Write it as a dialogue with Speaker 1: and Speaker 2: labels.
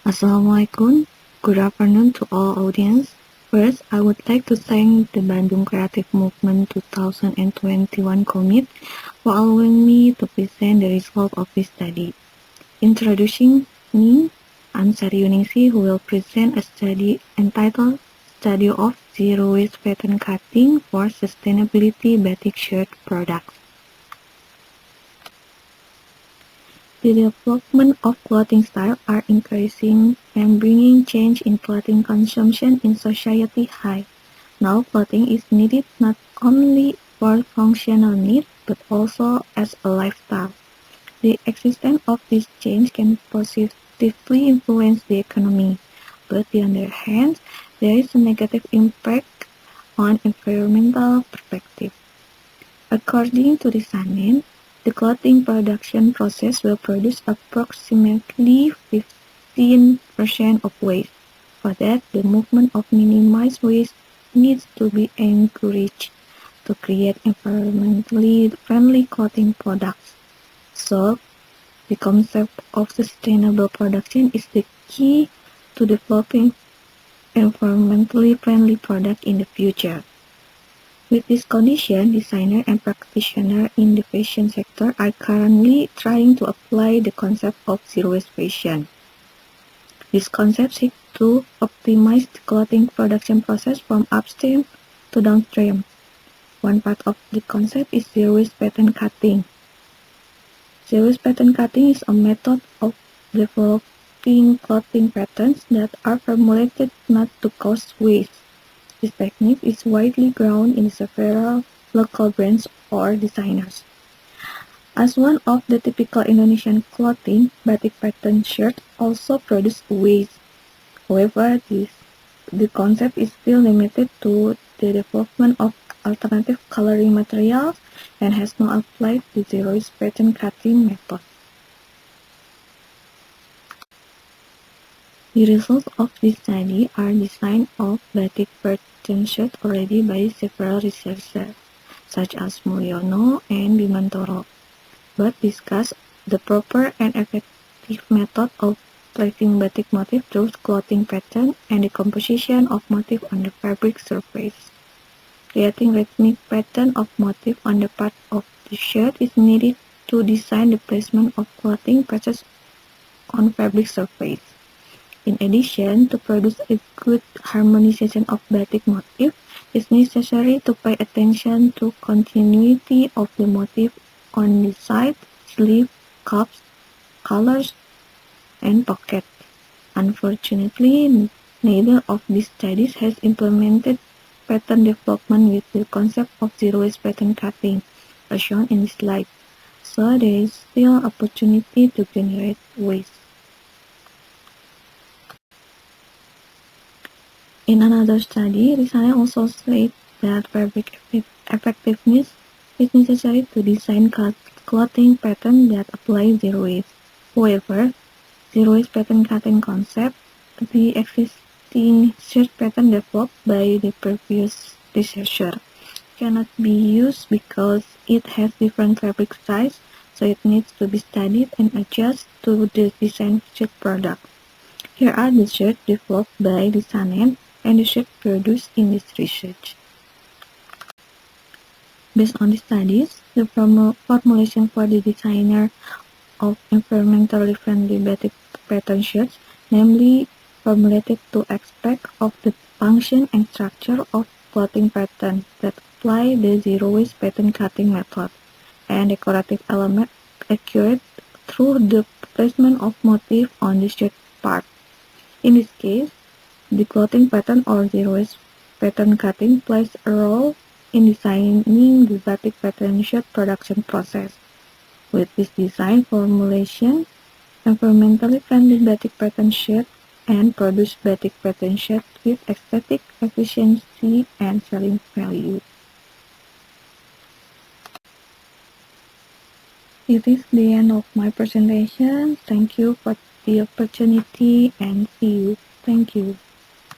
Speaker 1: Assalamualaikum. Good afternoon to all audience. First, I would like to thank the Bandung Creative Movement 2021 Commit for allowing me to present the result of this study. Introducing me, I'm Sari Yuningsi, who will present a study entitled Study of Zero Waste Pattern Cutting for Sustainability Batik Shirt Products. The development of clothing style are increasing and bringing change in clothing consumption in society high. Now clothing is needed not only for functional needs but also as a lifestyle. The existence of this change can positively influence the economy, but on the other hand, there is a negative impact on environmental perspective. According to Desanen, the clothing production process will produce approximately 15% of waste. For that, the movement of minimize waste needs to be encouraged to create environmentally friendly clothing products. So, the concept of sustainable production is the key to developing environmentally friendly products in the future. With this condition, designers and practitioners in the fashion sector are currently trying to apply the concept of zero waste fashion. This concept seeks to optimize the clothing production process from upstream to downstream. One part of the concept is zero waste pattern cutting. Zero waste pattern cutting is a method of developing clothing patterns that are formulated not to cause waste. This technique is widely grown in several local brands or designers. As one of the typical Indonesian clothing, batik pattern shirt also produce waste. However, the concept is still limited to the development of alternative coloring materials and has not applied the zero waste pattern cutting method. The results of this study are design of batik pattern shirt already by several researchers, such as Mulyono and Bimantoro, but discuss the proper and effective method of placing batik motif through clothing pattern and the composition of motif on the fabric surface. Creating rhythmic pattern of motif on the part of the shirt is needed to design the placement of clothing patches on fabric surface. In addition, to produce a good harmonization of batik motif, it's necessary to pay attention to continuity of the motif on the side, sleeve, cuffs, collars, and pocket. Unfortunately, neither of these studies has implemented pattern development with the concept of zero waste pattern cutting, as shown in this slide. So there is still opportunity to generate waste. In another study, Risale also said that fabric effectiveness is necessary to design clothing patterns that apply zero waste. However, zero waste pattern cutting concept, the existing shirt pattern developed by the previous researcher, cannot be used because it has different fabric size, so it needs to be studied and adjusted to the design shirt product. Here are the shirts developed by Lisanen and the shirts produced in this research. Based on the studies, the formulation for the designer of environmentally friendly batik pattern shirts, namely formulated to aspect of the function and structure of clothing pattern that apply the zero waste pattern cutting method, and decorative element accurate through the placement of motif on the shirt part. In this case, the clothing pattern or zero waste pattern cutting plays a role in designing the batik pattern shirt production process. With this design formulation, environmentally friendly batik pattern shirt and produce batik pattern shirt with aesthetic efficiency and selling value. It is the end of my presentation. Thank you for the opportunity and see you. Thank you.